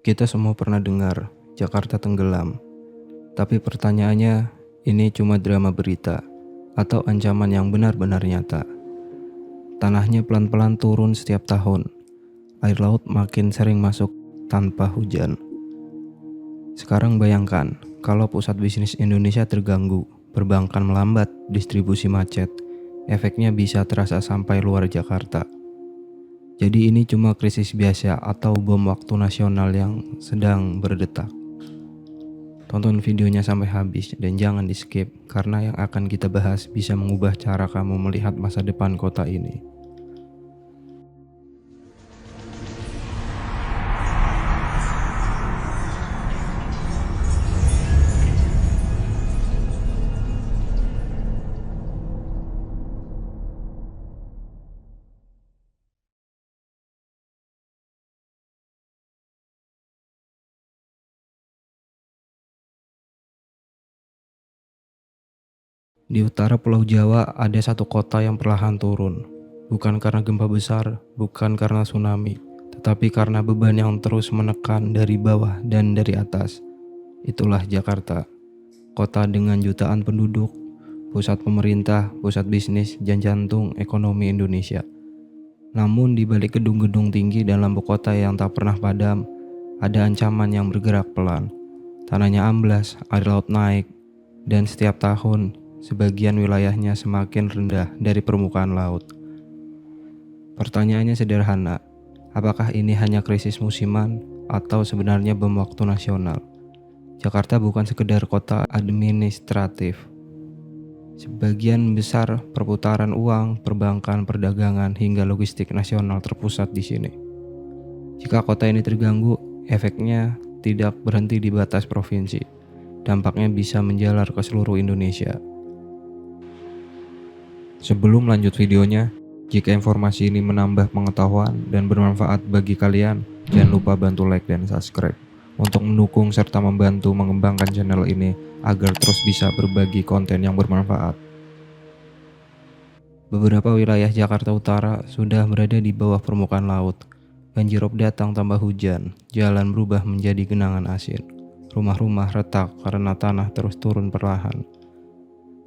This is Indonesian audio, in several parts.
Kita semua pernah dengar Jakarta tenggelam, tapi pertanyaannya, ini cuma drama berita atau ancaman yang benar-benar nyata? Tanahnya pelan-pelan turun setiap tahun, air laut makin sering masuk tanpa hujan. Sekarang bayangkan, kalau pusat bisnis Indonesia terganggu, perbankan melambat, distribusi macet, efeknya bisa terasa sampai luar Jakarta. Jadi ini cuma krisis biasa atau bom waktu nasional yang sedang berdetak. Tonton videonya sampai habis dan jangan di skip karena yang akan kita bahas bisa mengubah cara kamu melihat masa depan kota ini. Di utara Pulau Jawa ada satu kota yang perlahan turun. Bukan karena gempa besar, bukan karena tsunami, tetapi karena beban yang terus menekan dari bawah dan dari atas. Itulah Jakarta, kota dengan jutaan penduduk, pusat pemerintah, pusat bisnis, dan jantung ekonomi Indonesia. Namun di balik gedung-gedung tinggi dan lampu kota yang tak pernah padam, ada ancaman yang bergerak pelan. Tanahnya amblas, air laut naik, dan setiap tahun sebagian wilayahnya semakin rendah dari permukaan laut. Pertanyaannya sederhana, apakah ini hanya krisis musiman atau sebenarnya bom waktu nasional? Jakarta bukan sekedar kota administratif. Sebagian besar perputaran uang, perbankan, perdagangan, hingga logistik nasional terpusat di sini. Jika kota ini terganggu, efeknya tidak berhenti di batas provinsi. Dampaknya bisa menjalar ke seluruh Indonesia. Sebelum lanjut videonya, jika informasi ini menambah pengetahuan dan bermanfaat bagi kalian, jangan lupa bantu like dan subscribe untuk mendukung serta membantu mengembangkan channel ini agar terus bisa berbagi konten yang bermanfaat. Beberapa wilayah Jakarta Utara sudah berada di bawah permukaan laut. Banjirop datang tambah hujan, jalan berubah menjadi genangan asin. Rumah-rumah retak karena tanah terus turun perlahan.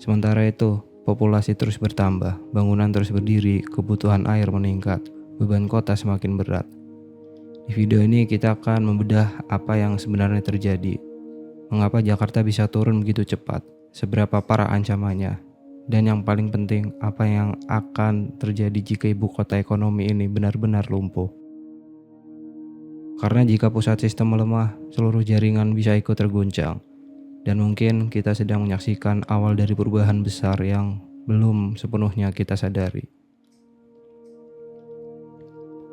Sementara itu, populasi terus bertambah, bangunan terus berdiri, kebutuhan air meningkat, beban kota semakin berat. Di video ini kita akan membedah apa yang sebenarnya terjadi, mengapa Jakarta bisa turun begitu cepat, seberapa parah ancamannya, dan yang paling penting, apa yang akan terjadi jika ibu kota ekonomi ini benar-benar lumpuh. Karena jika pusat sistem melemah, seluruh jaringan bisa ikut terguncang. Dan mungkin kita sedang menyaksikan awal dari perubahan besar yang belum sepenuhnya kita sadari.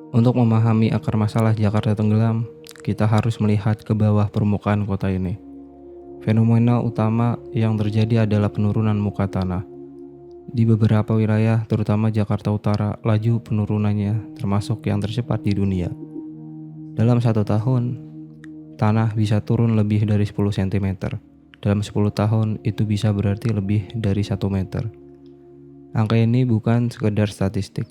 Untuk memahami akar masalah Jakarta tenggelam, kita harus melihat ke bawah permukaan kota ini. Fenomena utama yang terjadi adalah penurunan muka tanah. Di beberapa wilayah, terutama Jakarta Utara, laju penurunannya termasuk yang tercepat di dunia. Dalam 1 tahun, tanah bisa turun lebih dari 10 cm. Dalam 10 tahun itu bisa berarti lebih dari 1 meter. Angka ini bukan sekedar statistik.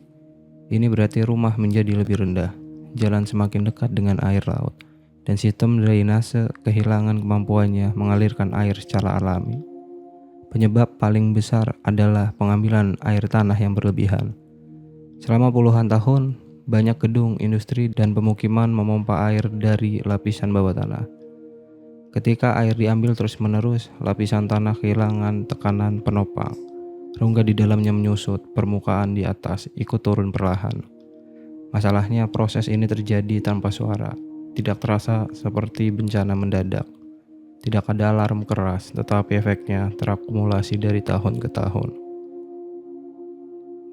Ini berarti rumah menjadi lebih rendah, jalan semakin dekat dengan air laut, dan sistem drainase kehilangan kemampuannya mengalirkan air secara alami. Penyebab paling besar adalah pengambilan air tanah yang berlebihan. Selama puluhan tahun, banyak gedung, industri, dan pemukiman memompa air dari lapisan bawah tanah. Ketika air diambil terus-menerus, lapisan tanah kehilangan tekanan penopang. Rongga di dalamnya menyusut, permukaan di atas ikut turun perlahan. Masalahnya, proses ini terjadi tanpa suara, tidak terasa seperti bencana mendadak. Tidak ada alarm keras, tetapi efeknya terakumulasi dari tahun ke tahun.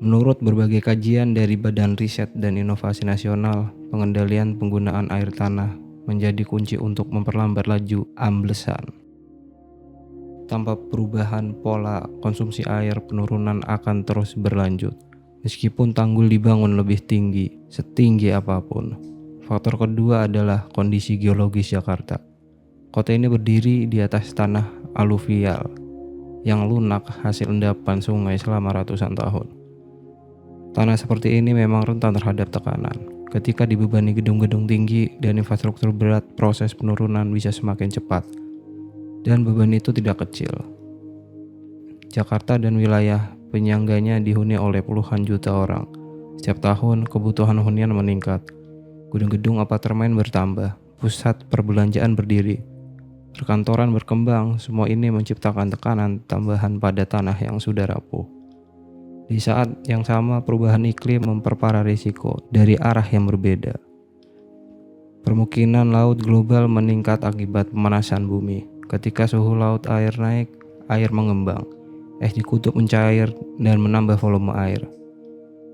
Menurut berbagai kajian dari Badan Riset dan Inovasi Nasional, pengendalian penggunaan air tanah menjadi kunci untuk memperlambat laju amblesan. Tanpa perubahan pola konsumsi air, penurunan akan terus berlanjut. Meskipun tanggul dibangun lebih tinggi, setinggi apapun. Faktor kedua adalah kondisi geologis Jakarta. Kota ini berdiri di atas tanah aluvial yang lunak hasil endapan sungai selama ratusan tahun. Tanah seperti ini memang rentan terhadap tekanan. Ketika dibebani gedung-gedung tinggi dan infrastruktur berat, proses penurunan bisa semakin cepat. Dan beban itu tidak kecil. Jakarta dan wilayah penyangganya dihuni oleh puluhan juta orang. Setiap tahun, kebutuhan hunian meningkat. Gedung-gedung apartemen bertambah, pusat perbelanjaan berdiri, perkantoran berkembang. Semua ini menciptakan tekanan tambahan pada tanah yang sudah rapuh. Di saat yang sama, perubahan iklim memperparah risiko dari arah yang berbeda. Permukiman laut global meningkat akibat pemanasan bumi. Ketika suhu laut air naik, air mengembang, es di kutub mencair dan menambah volume air.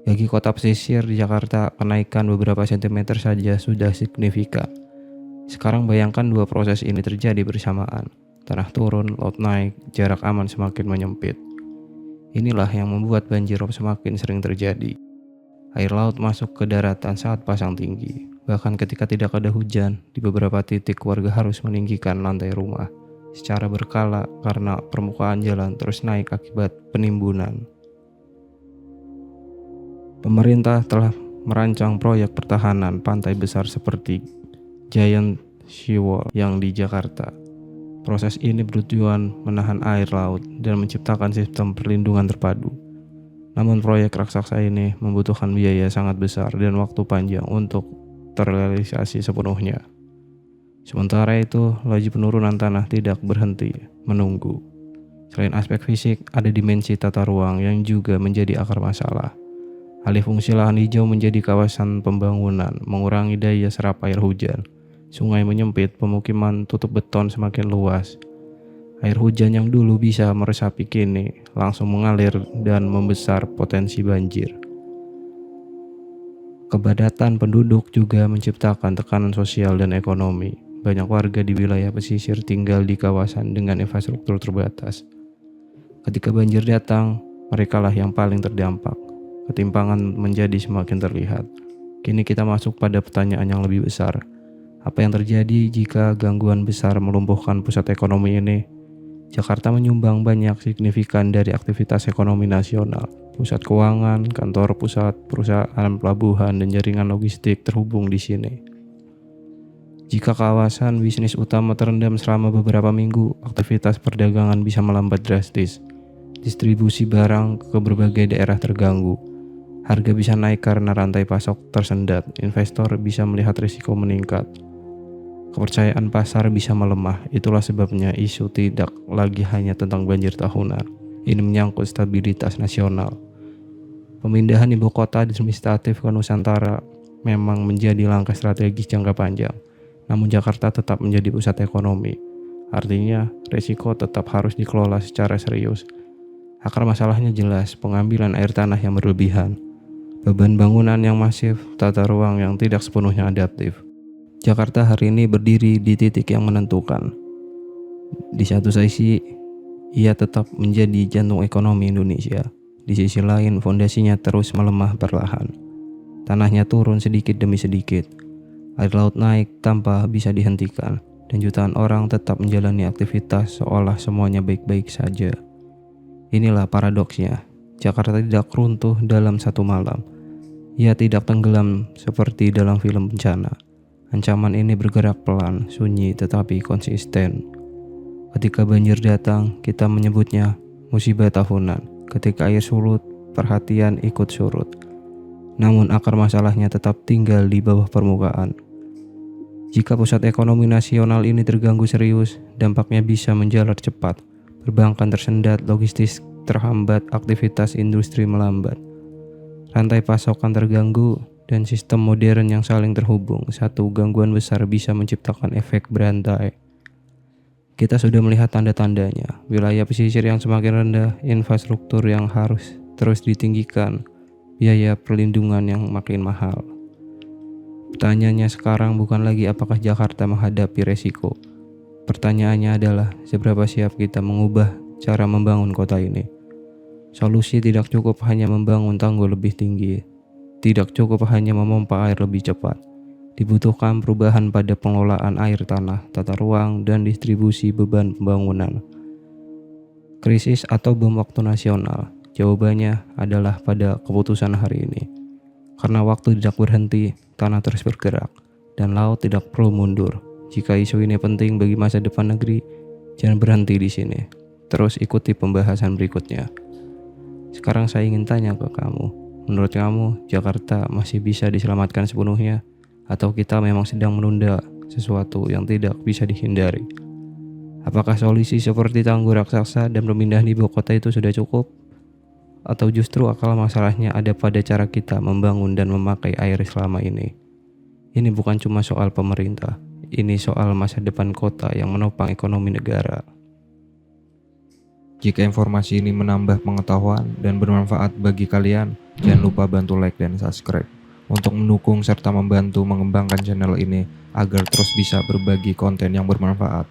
Bagi kota pesisir di Jakarta, kenaikan beberapa sentimeter saja sudah signifikan. Sekarang bayangkan dua proses ini terjadi bersamaan. Tanah turun, laut naik, jarak aman semakin menyempit. Inilah yang membuat banjirop semakin sering terjadi. Air laut masuk ke daratan saat pasang tinggi. Bahkan ketika tidak ada hujan, di beberapa titik warga harus meninggikan lantai rumah secara berkala karena permukaan jalan terus naik akibat penimbunan. Pemerintah telah merancang proyek pertahanan pantai besar seperti Giant Seawall yang di Jakarta. Proses ini bertujuan menahan air laut dan menciptakan sistem perlindungan terpadu. Namun proyek raksasa ini membutuhkan biaya sangat besar dan waktu panjang untuk terrealisasi sepenuhnya. Sementara itu, laju penurunan tanah tidak berhenti menunggu. Selain aspek fisik, ada dimensi tata ruang yang juga menjadi akar masalah. Alih fungsi lahan hijau menjadi kawasan pembangunan, mengurangi daya serap air hujan. Sungai menyempit, pemukiman tutup beton semakin luas. Air hujan yang dulu bisa meresapi kini langsung mengalir dan membesar potensi banjir. Kepadatan penduduk juga menciptakan tekanan sosial dan ekonomi. Banyak warga di wilayah pesisir tinggal di kawasan dengan infrastruktur terbatas. Ketika banjir datang, merekalah yang paling terdampak. Ketimpangan menjadi semakin terlihat. Kini kita masuk pada pertanyaan yang lebih besar. Apa yang terjadi jika gangguan besar melumpuhkan pusat ekonomi ini? Jakarta menyumbang banyak signifikan dari aktivitas ekonomi nasional. Pusat keuangan, kantor pusat, perusahaan pelabuhan, dan jaringan logistik terhubung di sini. Jika kawasan bisnis utama terendam selama beberapa minggu, aktivitas perdagangan bisa melambat drastis. Distribusi barang ke berbagai daerah terganggu. Harga bisa naik karena rantai pasok tersendat. Investor bisa melihat risiko meningkat. Kepercayaan pasar bisa melemah. Itulah sebabnya isu tidak lagi hanya tentang banjir tahunan. Ini menyangkut stabilitas nasional. Pemindahan ibu kota administratif ke Nusantara memang menjadi langkah strategis jangka panjang. Namun Jakarta tetap menjadi pusat ekonomi. Artinya, risiko tetap harus dikelola secara serius. Akar masalahnya jelas, pengambilan air tanah yang berlebihan, beban bangunan yang masif, tata ruang yang tidak sepenuhnya adaptif. Jakarta hari ini berdiri di titik yang menentukan. Di satu sisi, ia tetap menjadi jantung ekonomi Indonesia. Di sisi lain, fondasinya terus melemah perlahan. Tanahnya turun sedikit demi sedikit. Air laut naik tanpa bisa dihentikan, dan jutaan orang tetap menjalani aktivitas seolah semuanya baik-baik saja. Inilah paradoksnya. Jakarta tidak runtuh dalam satu malam. Ia tidak tenggelam seperti dalam film bencana. Ancaman ini bergerak pelan, sunyi, tetapi konsisten. Ketika banjir datang, kita menyebutnya musibah tahunan. Ketika air surut, perhatian ikut surut. Namun akar masalahnya tetap tinggal di bawah permukaan. Jika pusat ekonomi nasional ini terganggu serius, dampaknya bisa menjalar cepat. Perbankan tersendat, logistik terhambat, aktivitas industri melambat. Rantai pasokan terganggu, dan sistem modern yang saling terhubung. Satu gangguan besar bisa menciptakan efek berantai. Kita sudah melihat tanda-tandanya. Wilayah pesisir yang semakin rendah, infrastruktur yang harus terus ditinggikan, biaya perlindungan yang makin mahal. Pertanyaannya sekarang bukan lagi apakah Jakarta menghadapi resiko. Pertanyaannya adalah seberapa siap kita mengubah cara membangun kota ini. Solusi tidak cukup hanya membangun tanggul lebih tinggi. Tidak cukup hanya memompa air lebih cepat. Dibutuhkan perubahan pada pengelolaan air tanah, tata ruang, dan distribusi beban pembangunan. Krisis atau bom waktu nasional? Jawabannya adalah pada keputusan hari ini. Karena waktu tidak berhenti, tanah terus bergerak, dan laut tidak perlu mundur. Jika isu ini penting bagi masa depan negeri, jangan berhenti di sini. Terus ikuti pembahasan berikutnya. Sekarang saya ingin tanya ke kamu, menurut kamu Jakarta masih bisa diselamatkan sepenuhnya? Atau kita memang sedang menunda sesuatu yang tidak bisa dihindari? Apakah solusi seperti tanggul raksasa dan pemindahan ibu kota itu sudah cukup? Atau justru akar masalahnya ada pada cara kita membangun dan memakai air selama ini? Ini bukan cuma soal pemerintah, ini soal masa depan kota yang menopang ekonomi negara. Jika informasi ini menambah pengetahuan dan bermanfaat bagi kalian, jangan lupa bantu like dan subscribe untuk mendukung serta membantu mengembangkan channel ini agar terus bisa berbagi konten yang bermanfaat.